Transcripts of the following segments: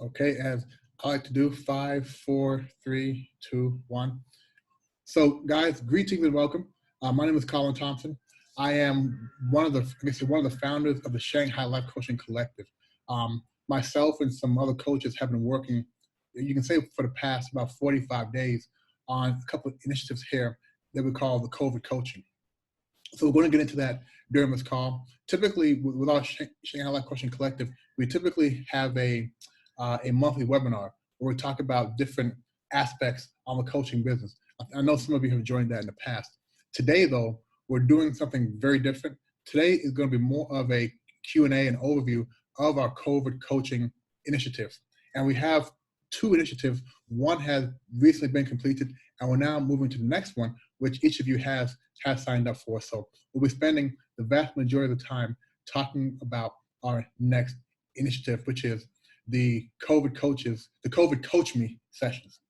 Okay, as I like to do, 5, 4, 3, 2, 1. So, guys, greetings and welcome. My name is Colin Thompson. I am one of the founders of the Shanghai Life Coaching Collective. Myself and some other coaches have been working, you can say, for the past about 45 days on a couple of initiatives here that we call the COVID coaching. So we're going to get into that during this call. Typically, with our Shanghai Life Coaching Collective, we typically have a monthly webinar where we talk about different aspects on the coaching business. I know some of you have joined that in the past. Today, though, we're doing something very different. Today is going to be more of a Q&A and overview of our COVID coaching initiatives. And we have two initiatives. One has recently been completed, and we're now moving to the next one, which each of you has signed up for. So we'll be spending the vast majority of the time talking about our next initiative, which is the COVID CoachMe sessions.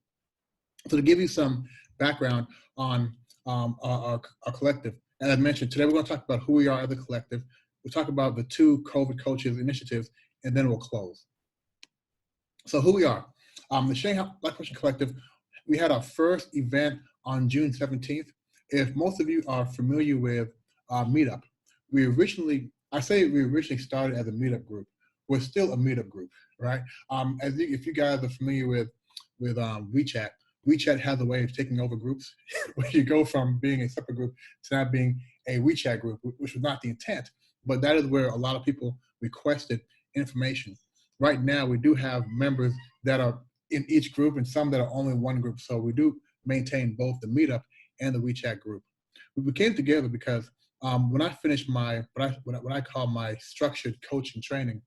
So to give you some background on our collective, as I mentioned, today we're going to talk about who we are as a collective. We'll talk about the two COVID coaches initiatives, and then we'll close. So who we are. The Shanghai Life Coaching Collective, we had our first event on June 17th. If most of you are familiar with Meetup, we originally started as a Meetup group. We're still a Meetup group, right? If you guys are familiar with WeChat, WeChat has a way of taking over groups where you go from being a separate group to now being a WeChat group, which was not the intent, but that is where a lot of people requested information. Right now, we do have members that are in each group and some that are only one group. So we do maintain both the Meetup and the WeChat group. We came together because when I finished what I call my structured coaching training,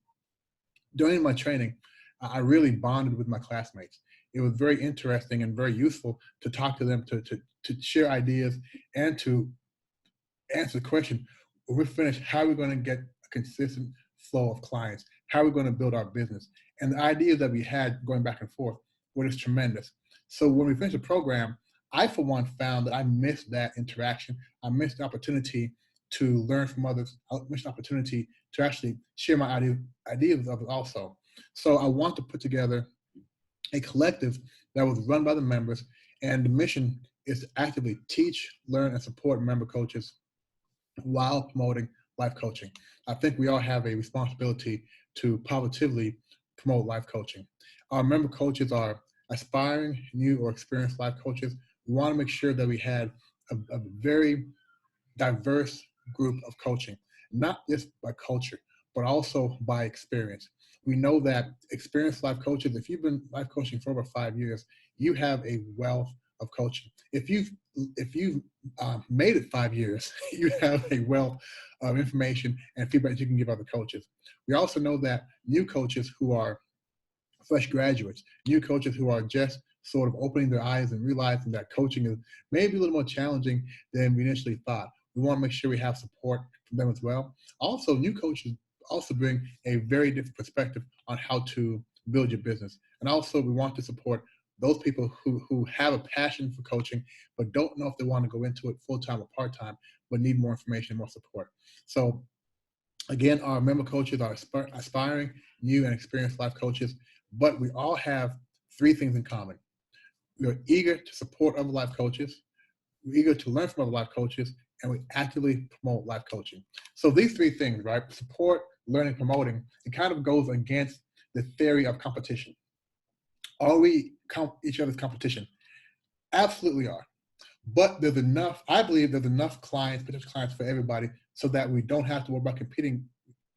during my training, I really bonded with my classmates. It was very interesting and very useful to talk to them, to share ideas, and to answer the question, when we're finished, how are we going to get a consistent flow of clients? How are we going to build our business? And the ideas that we had going back and forth were just tremendous. So when we finished the program, I, for one, found that I missed that interaction. I missed the opportunity to learn from others. I missed the opportunity to actually share my ideas of it also. So I want to put together a collective that was run by the members, and the mission is to actively teach, learn, and support member coaches while promoting life coaching. I think we all have a responsibility to positively promote life coaching. Our member coaches are aspiring, new, or experienced life coaches. We want to make sure that we had a very diverse group of coaching, not just by culture, but also by experience. We know that experienced life coaches, if you've been life coaching for over 5 years, you have a wealth of coaching. If you've made it 5 years, you have a wealth of information and feedback you can give other coaches. We also know that new coaches who are fresh graduates, new coaches who are just sort of opening their eyes and realizing that coaching is maybe a little more challenging than we initially thought. We want to make sure we have support from them as well. Also, new coaches also bring a very different perspective on how to build your business. And also, we want to support those people who have a passion for coaching, but don't know if they want to go into it full-time or part-time, but need more information, more support. So again, our member coaches are aspiring, new, and experienced life coaches, but we all have three things in common. We're eager to support other life coaches, we're eager to learn from other life coaches, and we actively promote life coaching. So these three things, right? Support, learning, promoting, it kind of goes against the theory of competition. Are we each other's competition? Absolutely are. But there's enough, I believe there's enough potential clients for everybody so that we don't have to worry about competing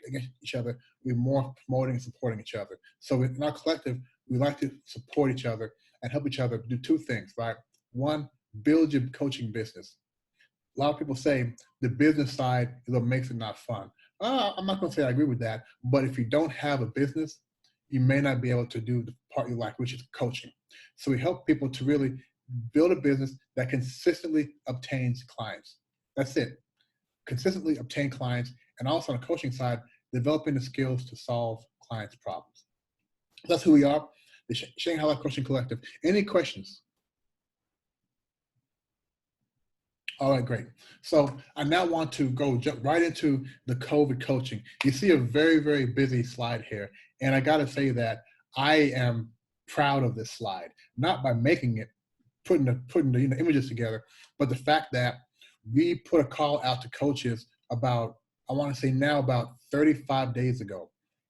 against each other. We're more promoting and supporting each other. So in our collective, we like to support each other and help each other do two things, right? One, build your coaching business. A lot of people say the business side is what makes it not fun. I'm not going to say I agree with that, but if you don't have a business, you may not be able to do the part you like, which is coaching. So we help people to really build a business that consistently obtains clients. That's it. Consistently obtain clients, and also on the coaching side, developing the skills to solve clients' problems. That's who we are, the Shanghai Life Coaching Collective. Any questions? All right, great. So I now want to jump right into the COVID coaching. You see a very, very busy slide here. And I got to say that I am proud of this slide, not by making it, putting the images together, but the fact that we put a call out to coaches about, I want to say now about 35 days ago,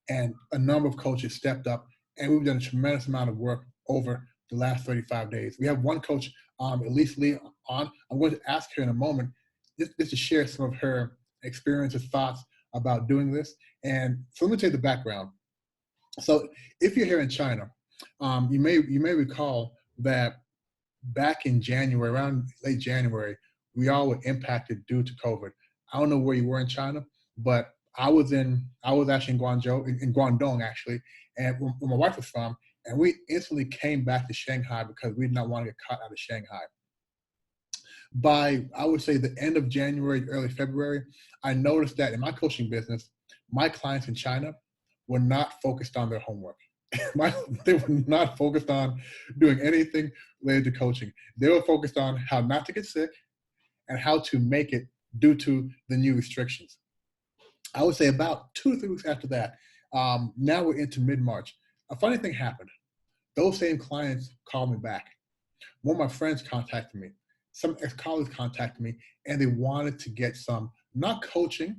and a number of coaches stepped up, and we've done a tremendous amount of work over the last 35 days. We have one coach, Elise Lee, on. I'm going to ask her in a moment just to share some of her experiences, thoughts about doing this. And so let me tell you the background. So if you're here in China, you may recall that back in January, around late January, we all were impacted due to COVID. I don't know where you were in China, but I was actually in Guangzhou, in Guangdong actually, and where my wife was from, and we instantly came back to Shanghai because we did not want to get caught out of Shanghai. By, I would say, the end of January, early February, I noticed that in my coaching business, my clients in China were not focused on their homework. They were not focused on doing anything related to coaching. They were focused on how not to get sick and how to make it due to the new restrictions. I would say about 2 to 3 weeks after that, now we're into mid-March, a funny thing happened. Those same clients called me back. One of my friends contacted me. Some ex-colleagues contacted me, and they wanted to get some, not coaching,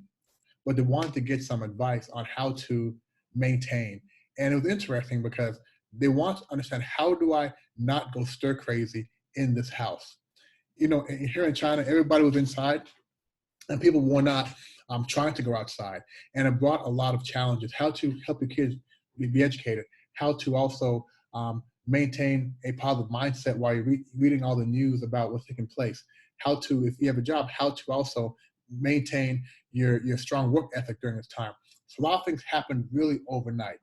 but they wanted to get some advice on how to maintain. And it was interesting because they want to understand, how do I not go stir crazy in this house? You know, here in China, everybody was inside and people were not trying to go outside. And it brought a lot of challenges: how to help your kids be educated, how to also maintain a positive mindset while you're reading all the news about what's taking place, how to, if you have a job, how to also maintain your strong work ethic during this time. So a lot of things happened really overnight.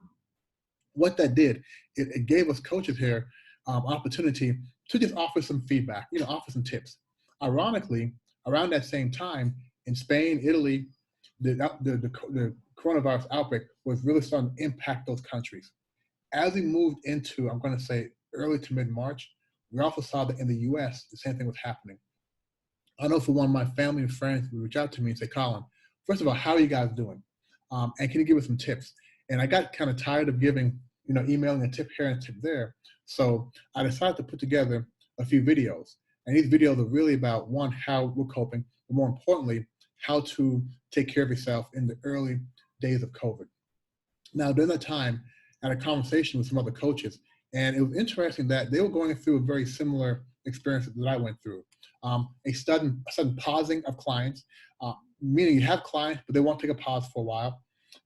What that did, it gave us coaches here opportunity to just offer some feedback, offer some tips. Ironically, around that same time in Spain, Italy, the coronavirus outbreak was really starting to impact those countries. As we moved into, I'm going to say, early to mid-March, we also saw that in the US, the same thing was happening. I know for one of my family and friends would reach out to me and say, Colin, first of all, how are you guys doing? And can you give us some tips? And I got kind of tired of giving, emailing a tip here and a tip there. So I decided to put together a few videos. And these videos are really about, one, how we're coping, but more importantly, how to take care of yourself in the early days of COVID. Now, during that time, I had a conversation with some other coaches, and it was interesting that they were going through a very similar experience that I went through. A sudden pausing of clients, meaning you have clients, but they won't take a pause for a while.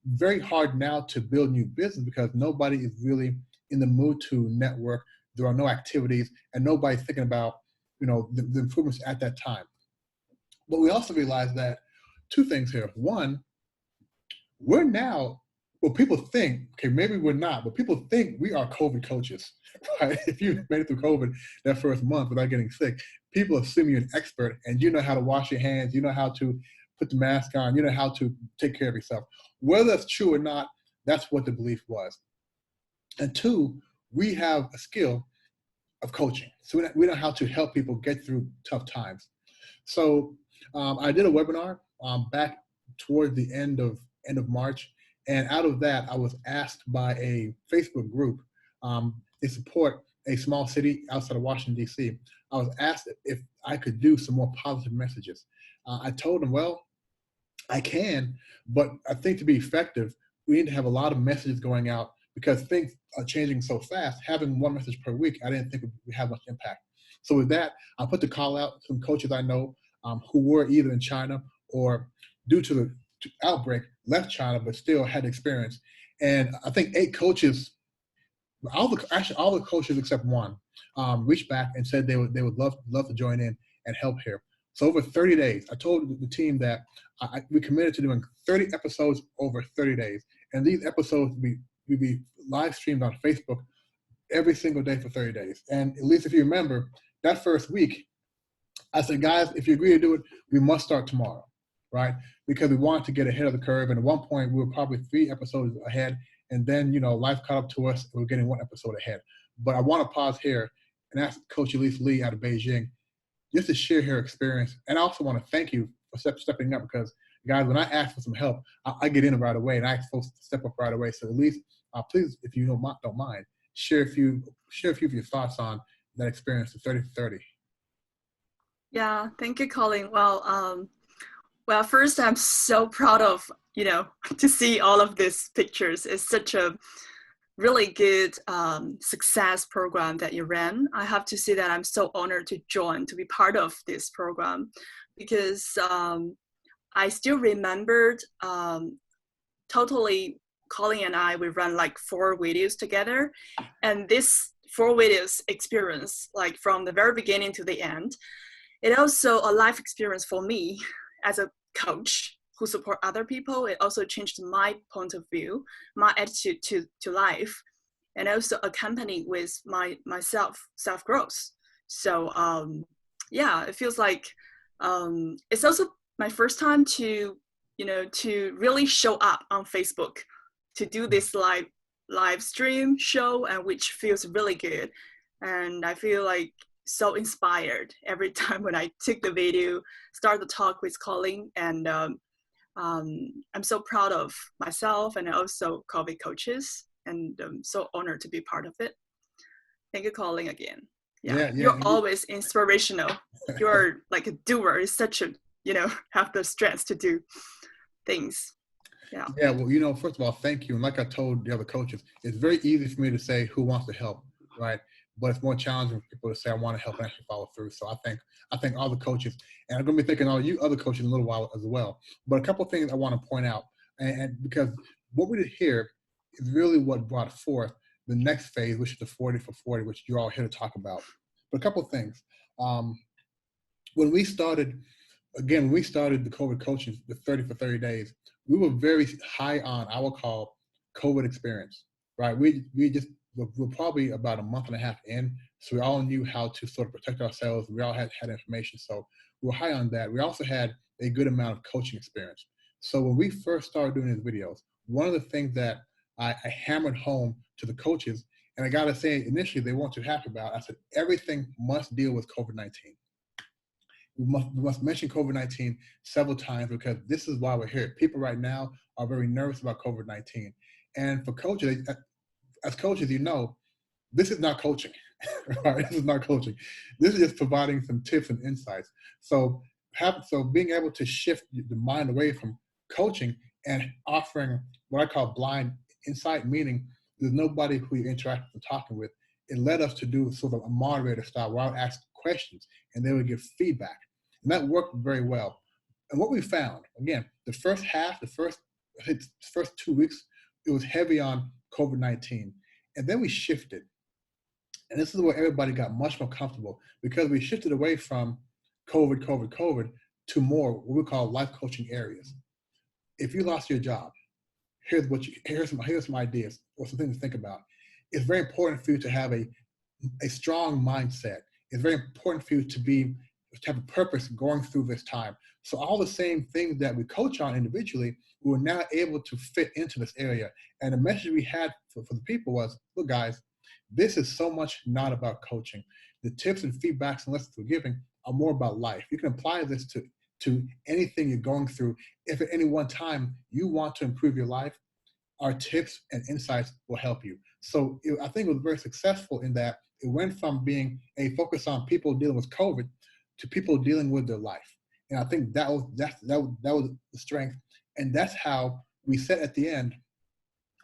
Very hard now to build new business because nobody is really in the mood to network. There are no activities, and nobody's thinking about, the improvements at that time. But we also realized that two things here. One, we're now, well, people think, okay, maybe we're not, but people think we are COVID coaches, right? If you made it through COVID that first month without getting sick, people assume you're an expert and you know how to wash your hands, you know how to put the mask on, you know how to take care of yourself. Whether that's true or not, that's what the belief was. And two, we have a skill of coaching. So we know how to help people get through tough times. So I did a webinar back toward the end of March. And out of that, I was asked by a Facebook group, they support a small city outside of Washington, D.C. I was asked if I could do some more positive messages. I told them, well, I can, but I think to be effective, we need to have a lot of messages going out because things are changing so fast. Having one message per week, I didn't think would have much impact. So with that, I put the call out to some coaches I know who were either in China or due to the outbreak left China, but still had experience. And I think 8 coaches, all the coaches except one, reached back and said they would love to join in and help here. So over 30 days, I told the team that we committed to doing 30 episodes over 30 days. And these episodes would be live streamed on Facebook every single day for 30 days. And at least if you remember, that first week, I said, guys, if you agree to do it, we must start tomorrow, right? Because we wanted to get ahead of the curve. And at one point, we were probably 3 episodes ahead. And then, life caught up to us. And we're getting 1 episode ahead. But I want to pause here and ask Coach Elise Lee out of Beijing just to share her experience. And I also want to thank you for stepping up because, guys, when I ask for some help, I get in right away. And I ask folks to step up right away. So Elise, please, if you don't mind, share a few of your thoughts on that experience, the 30 for 30. Yeah, thank you, Colin. Well, first, I'm so proud of, to see all of these pictures. It's such a really good success program that you ran. I have to say that I'm so honored to be part of this program, because I still remembered totally Colin and I, we ran like 4 videos together. And this 4 videos experience, like from the very beginning to the end, it also a life experience for me as a coach who support other people. It also changed my point of view, my attitude to life, and also accompanied with my self-growth. So yeah, it feels like it's also my first time to really show up on Facebook to do this live stream show, and which feels really good. And I feel like so inspired every time when I took the video, start the talk with Colin, and I'm so proud of myself and also COVID coaches, and I'm so honored to be part of it. Thank you, Colin, again. Yeah. You're always inspirational. You're like a doer. It's such a, have the strength to do things. Yeah. Yeah. Well, first of all, thank you. And like I told the other coaches, it's very easy for me to say who wants to help, right? But it's more challenging for people to say I want to help and actually follow through. So I think all the coaches, and I'm going to be thinking all you other coaches in a little while as well. But a couple of things I want to point out, and because what we did here is really what brought forth the next phase, which is the 40 for 40, which you're all here to talk about. But a couple of things. When we started the COVID coaching, the 30 for 30 days, we were very high on, I would call, COVID experience, right? We're probably about a month and a half in, so we all knew how to sort of protect ourselves. We all had information, so we were high on that. We also had a good amount of coaching experience. So when we first started doing these videos, one of the things that I hammered home to the coaches, and I gotta say, initially they weren't too happy about, I said, everything must deal with COVID-19. We must mention COVID-19 several times, because this is why we're here. People right now are very nervous about COVID-19. And for coaches, as coaches, this is not coaching, right? This is not coaching. This is just providing some tips and insights. So being able to shift the mind away from coaching and offering what I call blind insight, meaning there's nobody who you interact with and talking with. It led us to do sort of a moderator style where I would ask questions and they would give feedback. And that worked very well. And what we found, again, the first 2 weeks, it was heavy on COVID-19. And then we shifted. And this is where everybody got much more comfortable, because we shifted away from COVID to more what we call life coaching areas. If you lost your job, here's some ideas or some things to think about. It's very important for you to have a strong mindset. It's very important for you to have a purpose going through this time. So all the same things that we coach on individually, we were now able to fit into this area. And the message we had for the people was, look guys, this is so much not about coaching. The tips and feedbacks and lessons we're giving are more about life. You can apply this to anything you're going through. If at any one time you want to improve your life, our tips and insights will help you. So I think it was very successful in that it went from being a focus on people dealing with COVID to people dealing with their life. And I think that was the strength. And that's how we said at the end,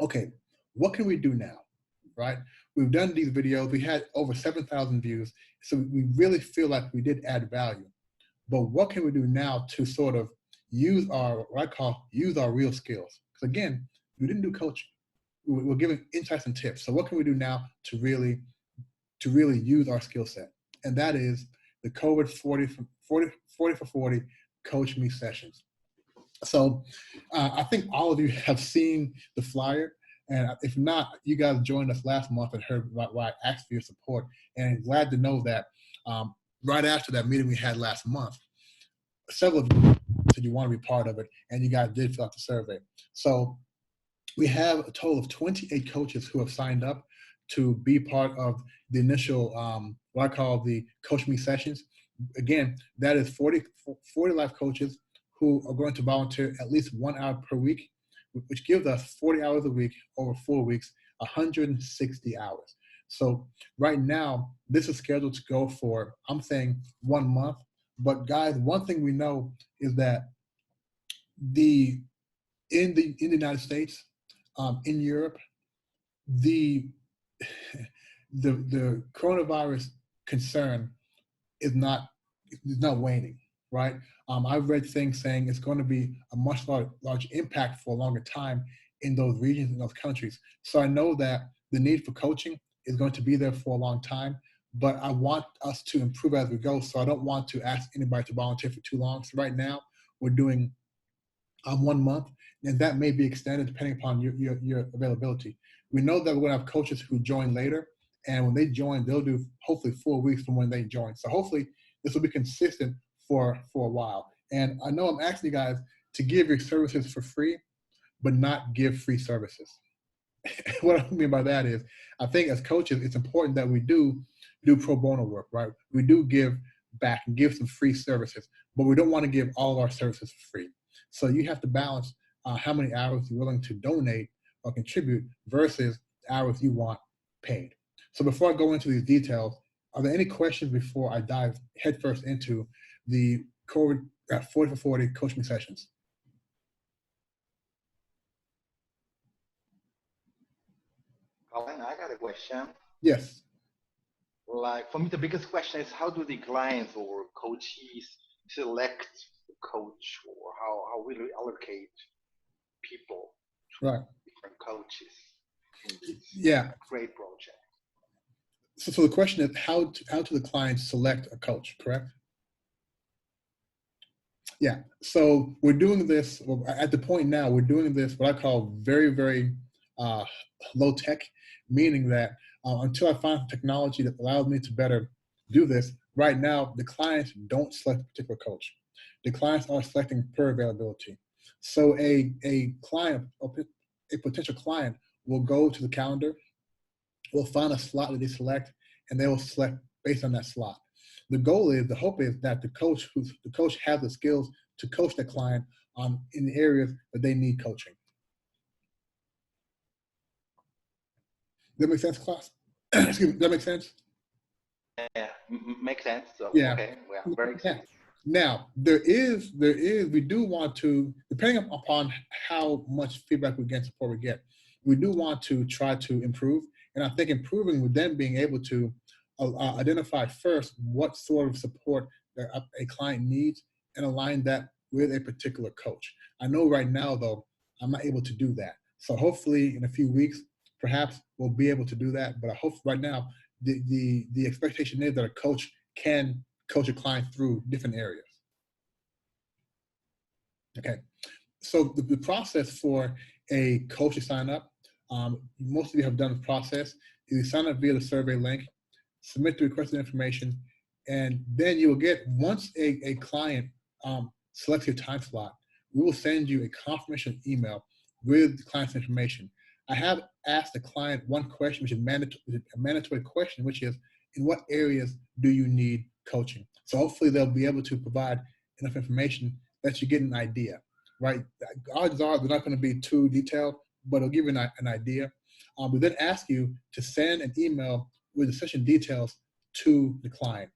okay, what can we do now, right? We've done these videos. We had over 7,000 views. So we really feel like we did add value. But what can we do now to sort of use our real skills? Because again, we didn't do coaching. We're giving insights and tips. So what can we do now to really use our skill set? And that is the COVID 40 for 40 CoachMe sessions. So I think all of you have seen the flyer. And if not, you guys joined us last month and heard why I asked for your support. And glad to know that right after that meeting we had last month, several of you said you want to be part of it, and you guys did fill out the survey. So we have a total of 28 coaches who have signed up to be part of the initial, what I call the CoachMe sessions. Again, that is 40 life coaches who are going to volunteer at least 1 hour per week. which gives us 40 hours a week over 4 weeks, 160 hours. So right now, this is scheduled to go for, I'm saying 1 month. But guys, one thing we know is that in the United States, in Europe, the the coronavirus concern is not waning, right? I've read things saying it's going to be a much large impact for a longer time in those regions, in those countries. So I know that the need for coaching is going to be there for a long time, but I want us to improve as we go. So I don't want to ask anybody to volunteer for too long. So right now we're doing 1 month, and that may be extended depending upon your availability. We know that we're going to have coaches who join later, and when they join, they'll do hopefully 4 weeks from when they join. So hopefully this will be consistent for a while. And I know I'm asking you guys to give your services for free, but not give free services. What I mean by that is, I think as coaches, it's important that we do pro bono work, right? We do give back and give some free services, but we don't want to give all of our services for free. So you have to balance how many hours you're willing to donate or contribute versus hours you want paid. So before I go into these details, are there any questions before I dive headfirst into the COVID 40 for 40 CoachMe sessions? Colin, I got a question. Yes. Like for me, the biggest question is how do the clients or coaches select the coach, or how will we allocate people to Right. different coaches in this Yeah. great project? So the question is how do the clients select a coach, correct? Yeah. So we're doing this at the point now. We're doing this what I call very, very low tech, meaning that until I find technology that allows me to better do this, right now the clients don't select a particular coach. The clients are selecting per availability. So a client, a potential client, will go to the calendar, will find a slot that they select, and they will select based on that slot. The hope is that the coach has the skills to coach the client in the areas that they need coaching. That make sense, class? Excuse me, that make sense? Yeah, makes sense. So, Yeah. okay, we are very excited. Yeah. Now, we do want to, depending upon how much feedback we get, support we get, we do want to try to improve. And I think improving with them being able to identify first what sort of support that a client needs and align that with a particular coach. I know right now, though, I'm not able to do that. So hopefully in a few weeks, perhaps we'll be able to do that. But I hope right now, the expectation is that a coach can coach a client through different areas. Okay, so the process for a coach to sign up, most of you have done the process. You sign up via the survey link, submit the requested information, and then you will get, once a client selects your time slot, we will send you a confirmation email with the client's information. I have asked the client one question, which is a mandatory question, which is, in what areas do you need coaching? So hopefully they'll be able to provide enough information that you get an idea, right? Odds are they're not going to be too detailed, but it'll give you an idea. We then ask you to send an email with the session details to the client.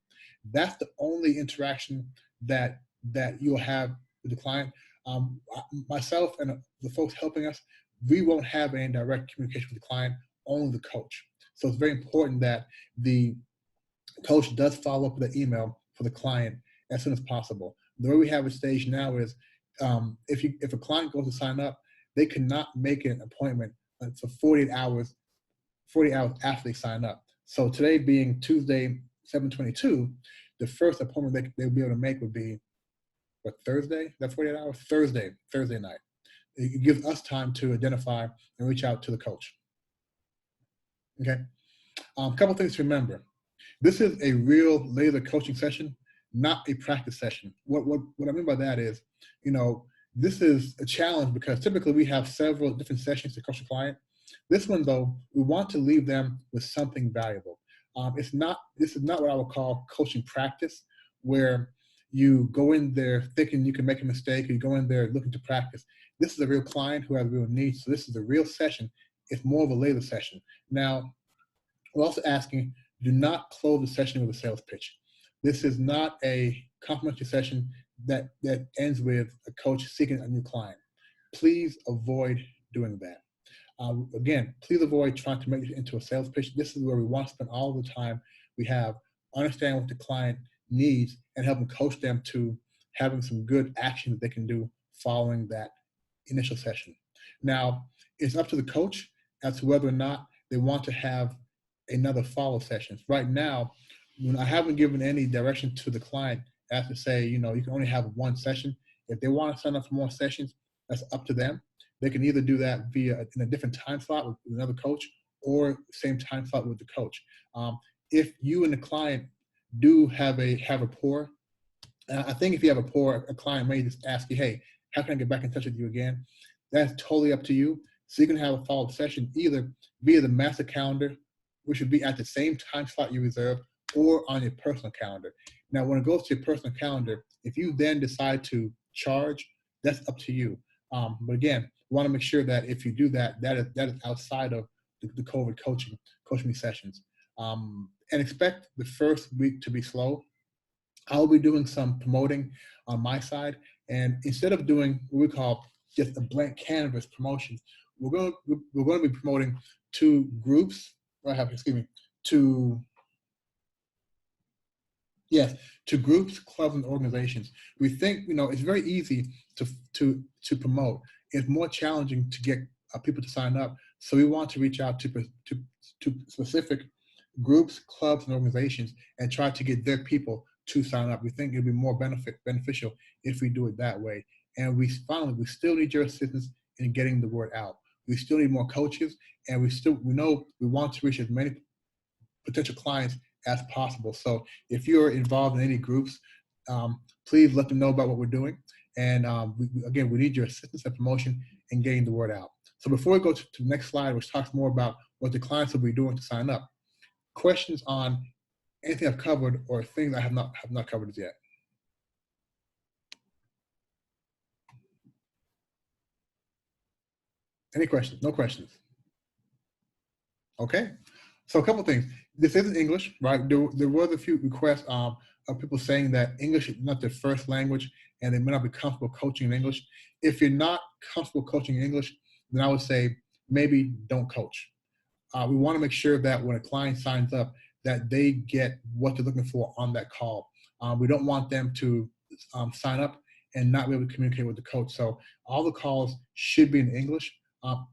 That's the only interaction that you'll have with the client. Myself and the folks helping us, we won't have any direct communication with the client, only the coach. So it's very important that the coach does follow up with an email for the client as soon as possible. The way we have it staged now is if a client goes to sign up, they cannot make an appointment for 48 hours after they sign up. So today being Tuesday, 7/22, the first appointment they'll be able to make would be Thursday? That's 48 hours? Thursday night. It gives us time to identify and reach out to the coach. Okay. A couple things to remember. This is a real laser coaching session, not a practice session. What I mean by that is, this is a challenge because typically we have several different sessions to coach a client. This one, though, we want to leave them with something valuable. This is not what I would call coaching practice, where you go in there thinking you can make a mistake, or you go in there looking to practice. This is a real client who has real needs, so this is a real session. It's more of a laser session. Now, we're also asking, do not close the session with a sales pitch. This is not a complimentary session that ends with a coach seeking a new client. Please avoid doing that. Again, please avoid trying to make it into a sales pitch. This is where we want to spend all the time we have, understand what the client needs and helping coach them to having some good action that they can do following that initial session. Now, it's up to the coach as to whether or not they want to have another follow session. Right now, when I haven't given any direction to the client as to say, you know, you can only have one session. If they want to sign up for more sessions, that's up to them. They can either do that via in a different time slot with another coach, or same time slot with the coach. If you and the client do have a rapport, I think if you have a rapport, a client may just ask you, hey, how can I get back in touch with you again? That's totally up to you. So you can have a follow-up session either via the master calendar, which would be at the same time slot you reserved, or on your personal calendar. Now, when it goes to your personal calendar, if you then decide to charge, that's up to you. But again, we want to make sure that if you do that, that is outside of the COVID CoachMe sessions. And expect the first week to be slow. I'll be doing some promoting on my side, and instead of doing what we call just a blank canvas promotion, we're going to be promoting to groups. To groups, clubs, and organizations. We think, you know, it's very easy to promote. It's more challenging to get people to sign up. So we want to reach out to specific groups, clubs, and organizations and try to get their people to sign up. We think it'd be more beneficial if we do it that way. And we still need your assistance in getting the word out. We still need more coaches, and we know we want to reach as many potential clients as possible. So if you're involved in any groups, please let them know about what we're doing. And we need your assistance and promotion in getting the word out. So before we go to the next slide, which talks more about what the clients will be doing to sign up, questions on anything I've covered or things I have not covered as yet? Any questions? No questions. Okay. So a couple of things. This isn't English, right? There was a few requests of people saying that English is not their first language and they may not be comfortable coaching in English. If you're not comfortable coaching in English, then I would say maybe don't coach. We want to make sure that when a client signs up, that they get what they're looking for on that call. We don't want them to sign up and not be able to communicate with the coach. So all the calls should be in English.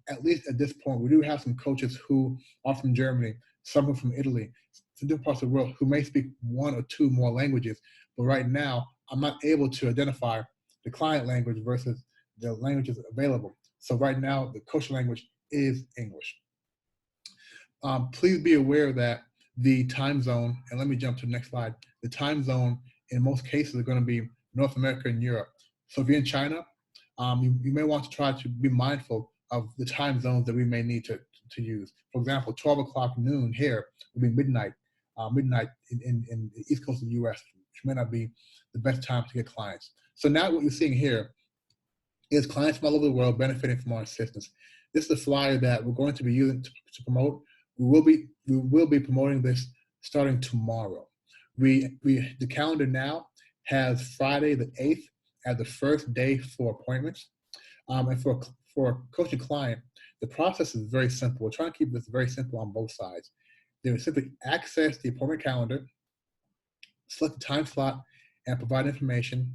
At least at this point, we do have some coaches who are from Germany, some are from Italy, some different parts of the world who may speak one or two more languages. But right now, I'm not able to identify the client language versus the languages available. So right now, the coach language is English. Please be aware that the time zone, and let me jump to the next slide, the time zone in most cases are going to be North America and Europe. So if you're in China, you may want to try to be mindful of the time zones that we may need to use. For example, 12 o'clock noon here will be midnight in the East Coast of the US, which may not be the best time to get clients. So now what you're seeing here is clients from all over the world benefiting from our assistance. This is a flyer that we're going to be using to promote. We will be promoting this starting tomorrow. The calendar now has Friday the 8th as the first day for appointments. And for a coaching client, the process is very simple. We're trying to keep this very simple on both sides. They will simply access the appointment calendar, select the time slot, and provide information,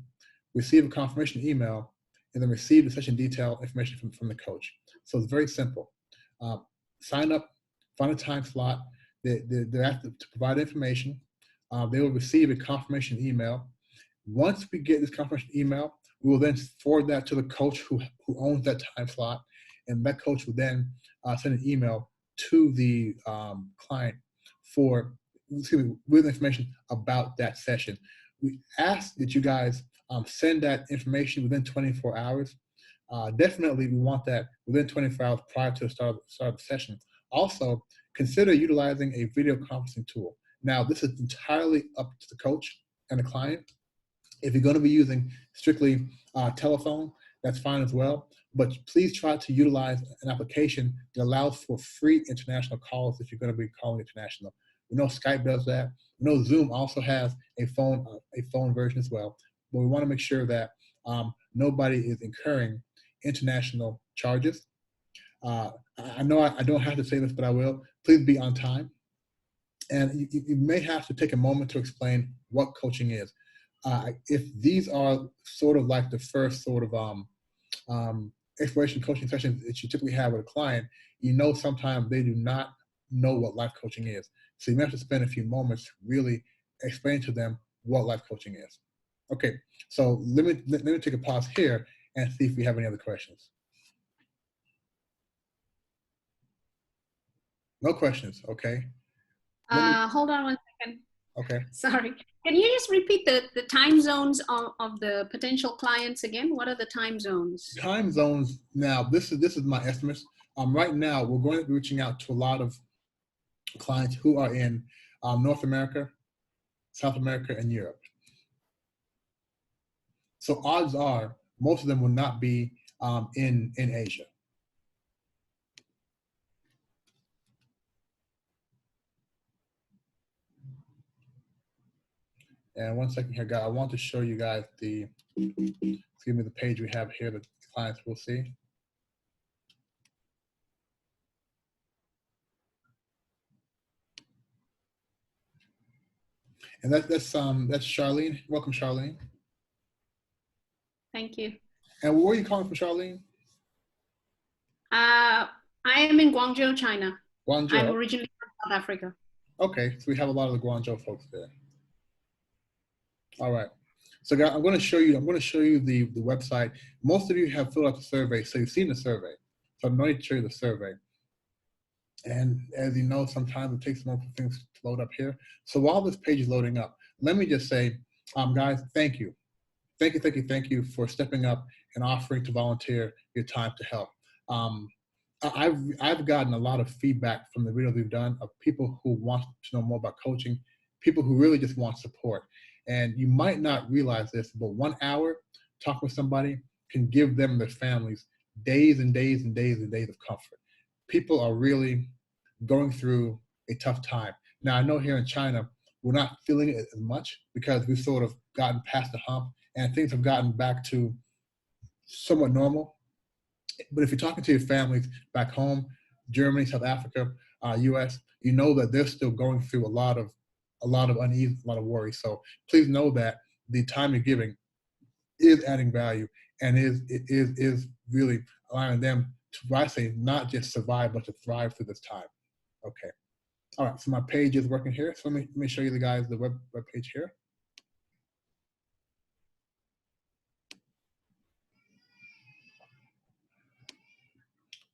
receive a confirmation email, and then receive the session detail information from the coach. So it's very simple. Sign up, find a time slot. They're asked to provide information. They will receive a confirmation email. Once we get this confirmation email, we will then forward that to the coach who owns that time slot, and that coach will then send an email to the client with information about that session. We ask that you guys send that information within 24 hours. Definitely, we want that within 24 hours prior to the start of the session. Also, consider utilizing a video conferencing tool. Now, this is entirely up to the coach and the client. If you're going to be using strictly telephone, that's fine as well. But please try to utilize an application that allows for free international calls if you're going to be calling international. We know Skype does that. We know Zoom also has a phone version as well. But we want to make sure that nobody is incurring international charges. I know I don't have to say this, but I will. Please be on time. And you may have to take a moment to explain what coaching is. If these are sort of like the first sort of exploration coaching sessions that you typically have with a client, you know sometimes they do not know what life coaching is. So you may have to spend a few moments really explaining to them what life coaching is. Okay, so let me take a pause here and see if we have any other questions. No questions, okay. Hold on one second. Okay. Sorry. Can you just repeat the time zones of the potential clients again? What are the time zones? Time zones, now, this is my estimates. Right now, we're going to be reaching out to a lot of clients who are in North America, South America, and Europe. So odds are, most of them will not be in Asia. And one second here, guys. I want to show you guys give me the page we have here that clients will see. And that's Charlene. Welcome, Charlene. Thank you. And where are you calling from, Charlene? I am in Guangzhou, China. Guangzhou. I'm originally from South Africa. Okay, so we have a lot of the Guangzhou folks there. All right. So guys, I'm going to show you the website. Most of you have filled out the survey, so you've seen the survey. So I'm going to show you the survey. And as you know, sometimes it takes more for things to load up here. So while this page is loading up, let me just say, guys, thank you. Thank you for stepping up and offering to volunteer your time to help. I've gotten a lot of feedback from the videos we've done of people who want to know more about coaching, people who really just want support. And you might not realize this, but 1 hour talking with somebody can give them and their families days and days and days and days of comfort. People are really going through a tough time. Now, I know here in China, we're not feeling it as much because we've sort of gotten past the hump and things have gotten back to somewhat normal. But if you're talking to your families back home, Germany, South Africa, US, you know that they're still going through a lot of unease, a lot of worry. So please know that the time you're giving is adding value and is really allowing them to, I say, not just survive, but to thrive through this time. Okay. All right, so my page is working here. So let me show you the guys the web page here.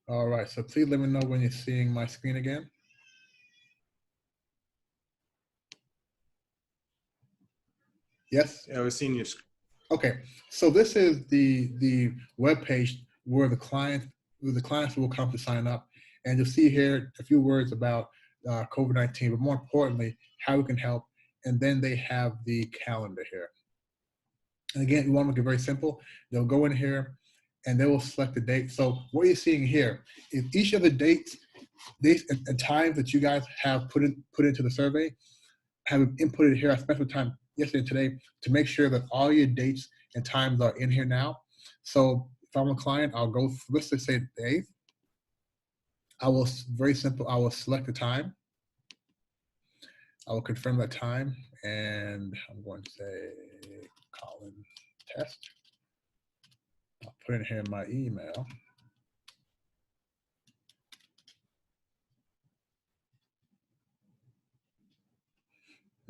All right, so please let me know when you're seeing my screen again. Yes? Yeah, we're seeing you. Okay, so this is the web page where the clients will come to sign up, and you'll see here a few words about COVID-19, but more importantly, how we can help. And then they have the calendar here. And again, we want to make it very simple. They'll go in here and they will select the date. So what you're seeing here is each of the dates and times that you guys have put into the survey have inputted here. I spent some time yesterday and today to make sure that all your dates and times are in here now. So if I'm a client, I'll go, let's just say the 8th. I will, very simple, I will select the time. I will confirm that time, and I'm going to say Colin test. I'll put it here in my email.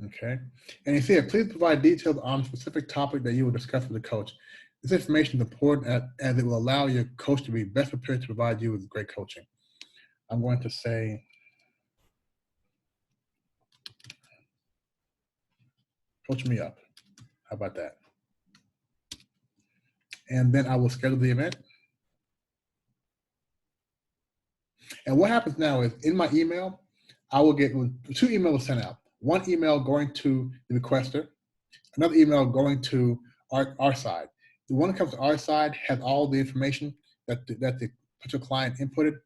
Okay, and you see here, please provide details on a specific topic that you will discuss with the coach. This information is important as it will allow your coach to be best prepared to provide you with great coaching. I'm going to say, coach me up. How about that? And then I will schedule the event. And what happens now is in my email, I will get 2 emails sent out. One email going to the requester, another email going to our side. The one that comes to our side has all the information that the potential client inputted.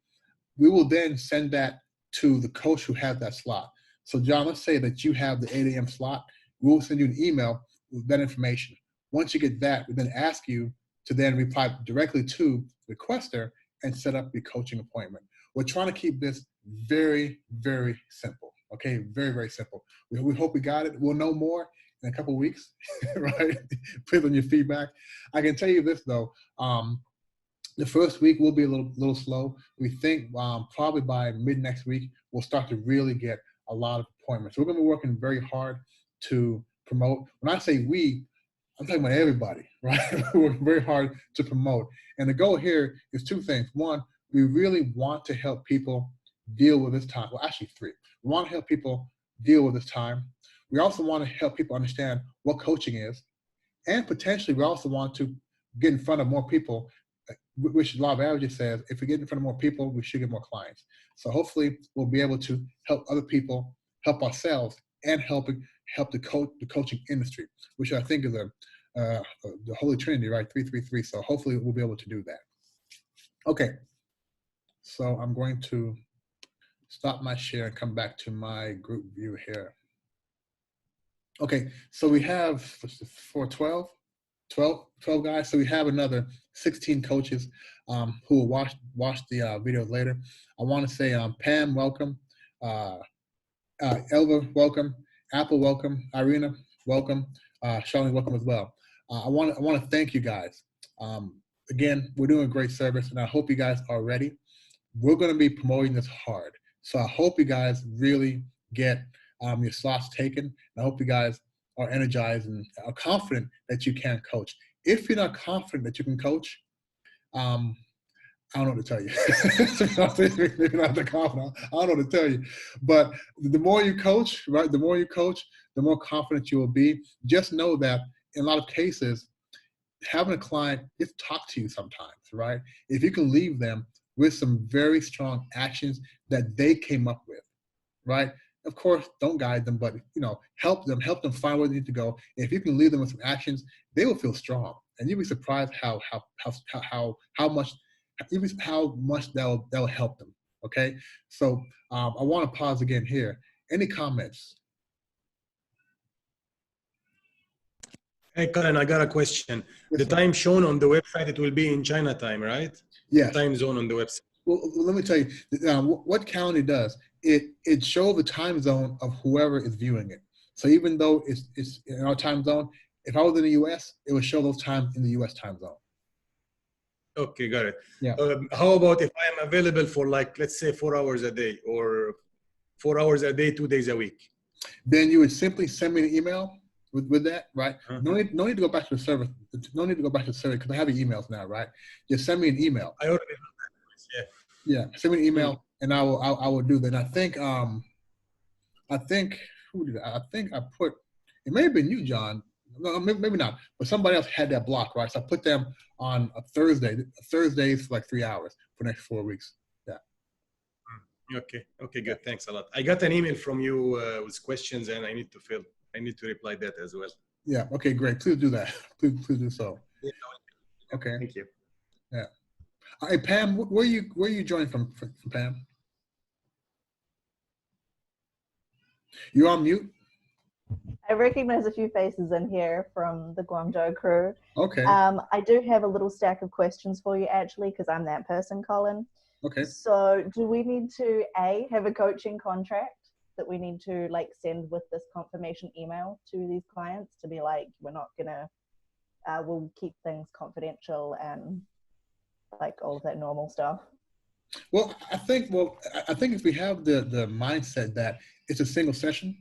We will then send that to the coach who has that slot. So John, let's say that you have the 8 a.m. slot. We will send you an email with that information. Once you get that, we then ask you to then reply directly to the requester and set up your coaching appointment. We're trying to keep this very, very simple. Okay, very, very simple. We hope we got it. We'll know more in a couple of weeks, right? Based on your feedback. I can tell you this though. The first week will be a little slow. We think probably by mid next week, we'll start to really get a lot of appointments. We're going to be working very hard to promote. When I say we, I'm talking about everybody, right? We're working very hard to promote. And the goal here is two things. One, we really want to help people deal with this time. Well, actually three. We want to help people deal with this time. We also want to help people understand what coaching is. And potentially, we also want to get in front of more people, which law of averages says, if we get in front of more people, we should get more clients. So hopefully we'll be able to help other people, help ourselves, and help the coaching industry, which I think is the Holy Trinity, right? 333. So hopefully we'll be able to do that. Okay. So I'm going to stop my share and come back to my group view here. Okay. So we have for 12 guys. So we have another 16 coaches who will watch the videos later. I want to say Pam, welcome. Elva, welcome. Apple, welcome. Irina, welcome. Charlene, welcome as well. I want to thank you guys. Again, we're doing a great service, and I hope you guys are ready. We're going to be promoting this hard. So I hope you guys really get your slots taken. I hope you guys are energized and are confident that you can coach. If you're not confident that you can coach, I don't know what to tell you. Maybe not the confident. I don't know what to tell you. But the more you coach, right? The more you coach, the more confident you will be. Just know that in a lot of cases, having a client just talk to you sometimes, right? If you can leave them with some very strong actions that they came up with, right? Of course, don't guide them, but help them find where they need to go. If you can leave them with some actions, they will feel strong, and you'll be surprised how much that'll help them. Okay, so I want to pause again here. Any comments? Hey, Colin, I got a question. Yes, the time shown on the website, it will be in China time, right? Yes. The time zone on the website. Well, let me tell you, what Calendly does, it shows the time zone of whoever is viewing it. So even though it's in our time zone, if I was in the US, it would show those times in the US time zone. Okay, got it. Yeah. How about if I am available for, like, let's say 4 hours a day, or 4 hours a day, 2 days a week? Then you would simply send me an email with that, right? Uh-huh. No need to go back to the server. No need to go back to the server because I have your emails now, right? Just send me an email. I already have that. Yeah. Send me an email and I will do that. And I think who did I think I put, it may have been you, John. No, maybe not, but somebody else had that block, right? So I put them on a Thursdays for like 3 hours for the next 4 weeks. Yeah. Okay, good. Thanks a lot. I got an email from you with questions, and I need to reply that as well. Yeah. Okay, great. Please do that. Please do so. Yeah. Okay. Thank you. Yeah. Hey, Pam, where you joining from Pam? You're on mute. I recognize a few faces in here from the Guangzhou crew. Okay. I do have a little stack of questions for you, actually, because I'm that person, Colin. Okay. So do we need to, A, have a coaching contract that we need to send with this confirmation email to these clients to be like, we're not gonna, we'll keep things confidential and all of that normal stuff? Well, I think if we have the mindset that it's a single session,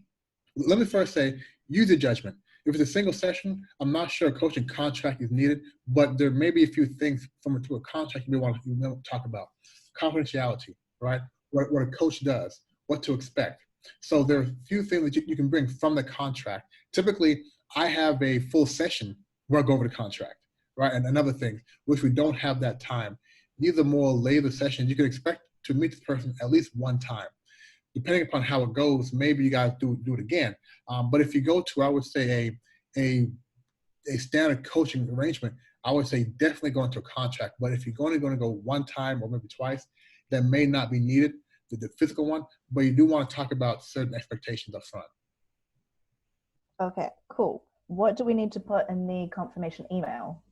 let me first say, use your judgment. If it's a single session, I'm not sure a coaching contract is needed, but there may be a few things to a contract you may want to talk about. Confidentiality, right? What a coach does, what to expect. So there are a few things that you can bring from the contract. Typically, I have a full session where I go over the contract, right? And another thing, which we don't have that time. These are more later sessions. You can expect to meet this person at least one time. Depending upon how it goes, maybe you guys do it again. But if you go to, I would say, a a standard coaching arrangement, I would say definitely go into a contract. But if you're only going to go one time or maybe twice, that may not be needed, the physical one, but you do want to talk about certain expectations up front. Okay, cool. What do we need to put in the confirmation email?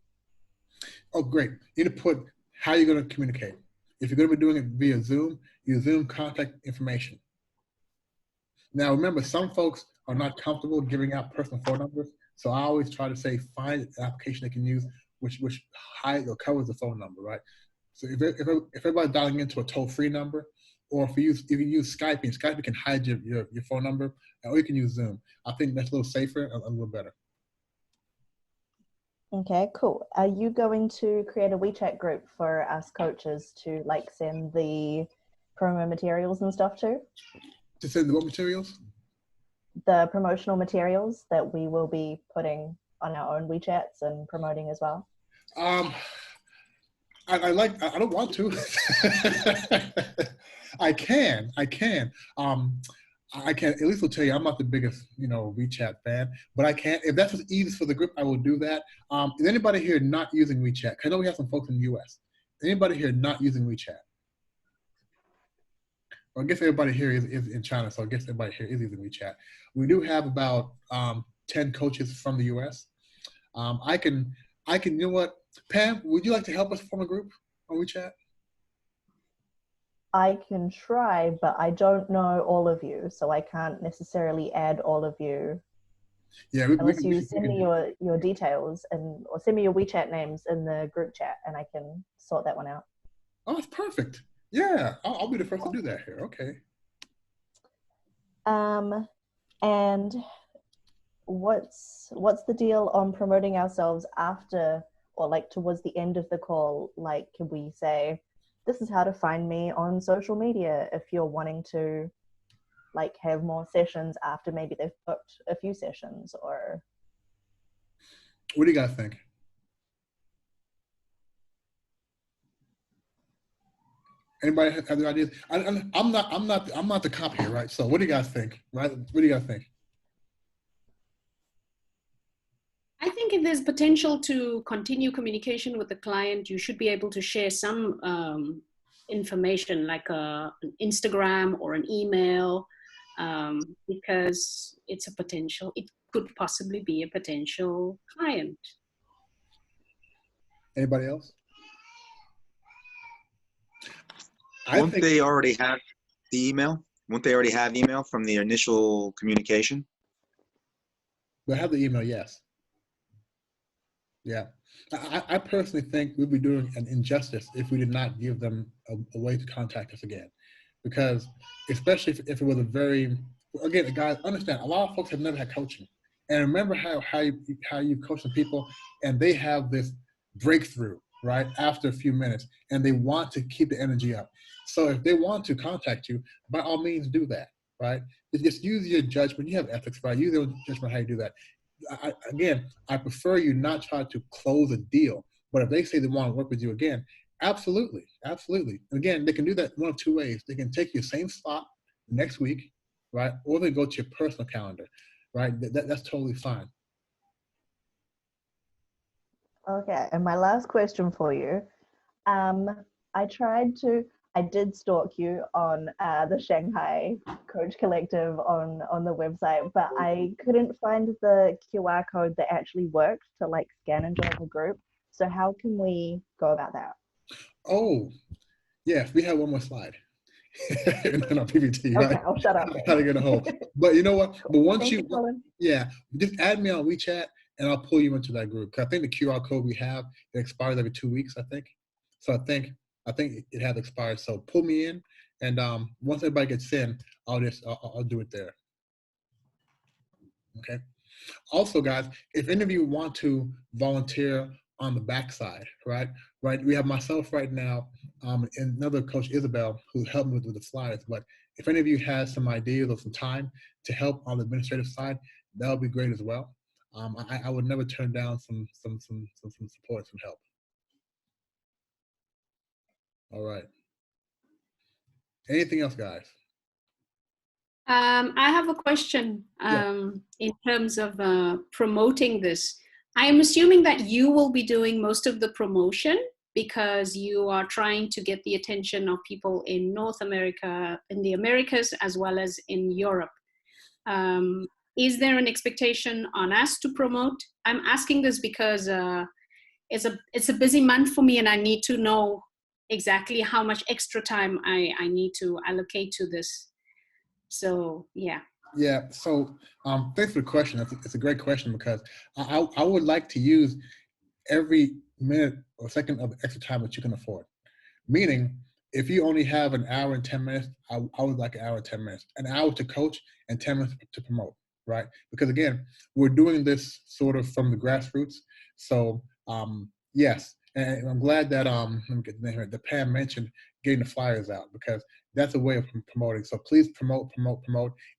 Oh, great. You need to put how you're going to communicate. If you're going to be doing it via Zoom, your Zoom contact information. Now, remember, some folks are not comfortable giving out personal phone numbers. So I always try to say, find an application they can use which hides or covers the phone number, right? So if everybody's dialing into a toll-free number, or if you use Skype, and Skype can hide your phone number, or you can use Zoom. I think that's a little safer and a little better. Okay, cool. Are you going to create a WeChat group for us coaches to like send the promo materials and stuff to? To send the what materials? The promotional materials that we will be putting on our own WeChats and promoting as well. I don't want to. I can. I can at least will tell you I'm not the biggest, WeChat fan, but I can. If that's what's easiest for the group, I will do that. Is anybody here not using WeChat? I know we have some folks in the US. Anybody here not using WeChat? Well, I guess everybody here is in China, so I guess everybody here is using WeChat. We do have about 10 coaches from the US. I can, you know what? Pam, would you like to help us form a group on WeChat? I can try, but I don't know all of you, so I can't necessarily add all of you. Yeah, unless you send me your details or send me your WeChat names in the group chat, and I can sort that one out. Oh, that's perfect. Yeah, I'll be the first to do that here. Okay. And what's the deal on promoting ourselves after, or like towards the end of the call? Like, can we say, this is how to find me on social media if you're wanting to like have more sessions after maybe they've booked a few sessions? Or what do you guys think? Anybody have any ideas? I'm not the cop here, right? So what do you guys think? Right? What do you guys think? I think if there's potential to continue communication with the client, you should be able to share some information like an Instagram or an email, because it could possibly be a potential client. Anybody else? Won't they already have the email? Won't they already have email from the initial communication? They'll have the email, yes. Yeah. I personally think we'd be doing an injustice if we did not give them a way to contact us again. Because especially if it was a very, again, guys, understand, a lot of folks have never had coaching. And remember how you coach some people and they have this breakthrough, right, after a few minutes, and they want to keep the energy up. So if they want to contact you, by all means do that, right? Just use your judgment. You have ethics, right? Use your judgment how you do that. I prefer you not try to close a deal, but if they say they want to work with you again, absolutely, absolutely. And again, they can do that one of two ways. They can take your same slot next week, right? Or they go to your personal calendar, right? That's totally fine. okay, and my last question for you. I did stalk you on the Shanghai Coach Collective on the website, but I couldn't find the QR code that actually worked to like scan and join the group. So how can we go about that? Oh, yes, we have one more slide. In our PPT, right? Okay, I'll shut up. How to get a hold. But you know what? But once Colin. Yeah, just add me on WeChat and I'll pull you into that group. Cause I think the QR code we have, it expires every 2 weeks, I think. So I think it has expired. So pull me in, and once everybody gets in, I'll do it there. Okay. Also, guys, if any of you want to volunteer on the backside, right? We have myself right now, and another coach, Isabel, who helped me with the flyers. But if any of you has some ideas or some time to help on the administrative side, that would be great as well. I would never turn down some support, some help. All right. Anything else, guys? I have a question in terms of promoting this. I am assuming that you will be doing most of the promotion because you are trying to get the attention of people in North America, in the Americas, as well as in Europe. Is there an expectation on us to promote? I'm asking this because it's a busy month for me and I need to know exactly how much extra time I need to allocate to this. So, yeah. Yeah, so thanks for the question. It's a great question because I would like to use every minute or second of extra time that you can afford. Meaning, if you only have an hour and 10 minutes, I would like an hour and 10 minutes. An hour to coach and 10 minutes to promote, right? Because again, we're doing this sort of from the grassroots. So yes, and I'm glad that let me get the name here, that Pam mentioned getting the flyers out because that's a way of promoting. So please promote.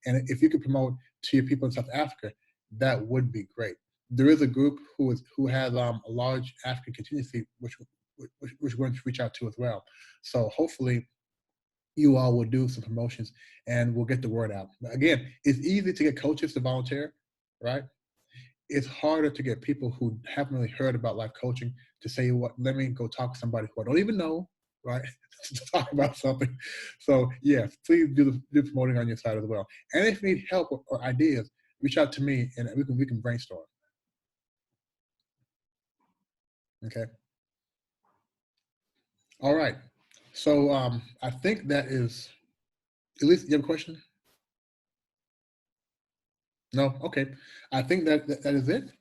And if you could promote to your people in South Africa, that would be great. There is a group who has a large African contingency, which we're going to reach out to as well. So hopefully you all will do some promotions and we'll get the word out. Again, it's easy to get coaches to volunteer, right? It's harder to get people who haven't really heard about life coaching to say, what, let me go talk to somebody who I don't even know, right? To talk about something. So yes, please do promoting on your side as well. And if you need help or ideas, reach out to me and we can brainstorm. Okay. All right. So I think that is, at least you have a question? No? Okay. I think that is it.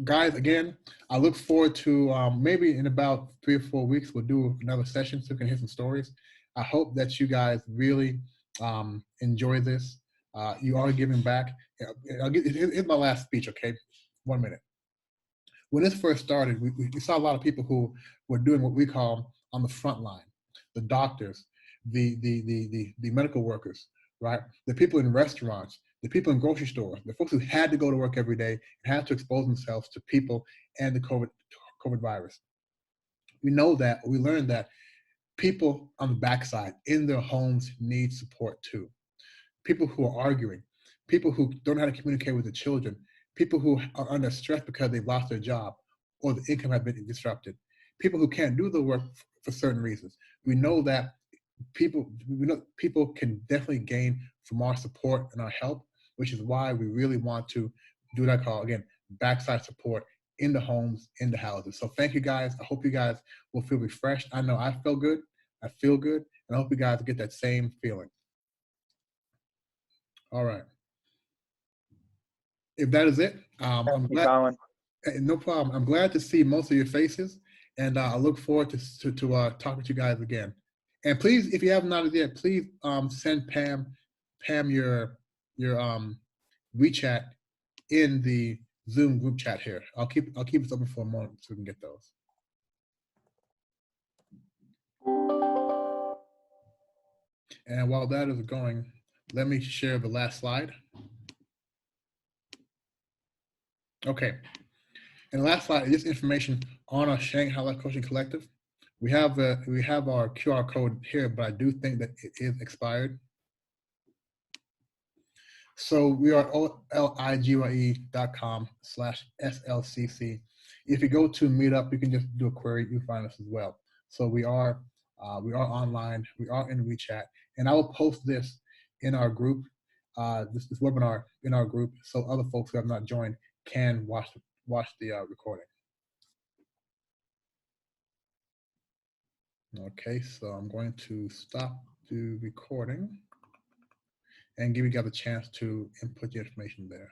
Guys, again, I look forward to maybe in about 3 or 4 weeks, we'll do another session so we can hear some stories. I hope that you guys really enjoy this. You are giving back. Here's my last speech, okay? 1 minute. When this first started, we saw a lot of people who were doing what we call on the front line, the doctors, the medical workers, right? The people in restaurants, the people in grocery stores, the folks who had to go to work every day and had to expose themselves to people and the COVID virus. We know that, we learned that people on the backside in their homes need support too. People who are arguing, people who don't know how to communicate with the children, people who are under stress because they've lost their job or the income has been disrupted, people who can't do the work for certain reasons. We know that people can definitely gain from our support and our help, which is why we really want to do what I call, again, backside support in the homes, in the houses. So thank you guys. I hope you guys will feel refreshed. I know I feel good. I feel good. And I hope you guys get that same feeling. All right. If that is it, I'm glad. No problem. I'm glad to see most of your faces, and I look forward to talking to you guys again. And please, if you haven't noticed yet, please send Pam your WeChat in the Zoom group chat here. I'll keep this open for a moment so we can get those. And while that is going, let me share the last slide. Okay. And the last slide is just information on our Shanghai Life Coaching Collective. We have our QR code here, but I do think that it is expired. So we are oligye.com/SLCC. If you go to Meetup, you can just do a query. You find us as well. So we are online. We are in WeChat, and I will post this in our group, this webinar in our group, so other folks who have not joined can watch the recording. Okay, so I'm going to stop the recording and give you guys a chance to input your information there.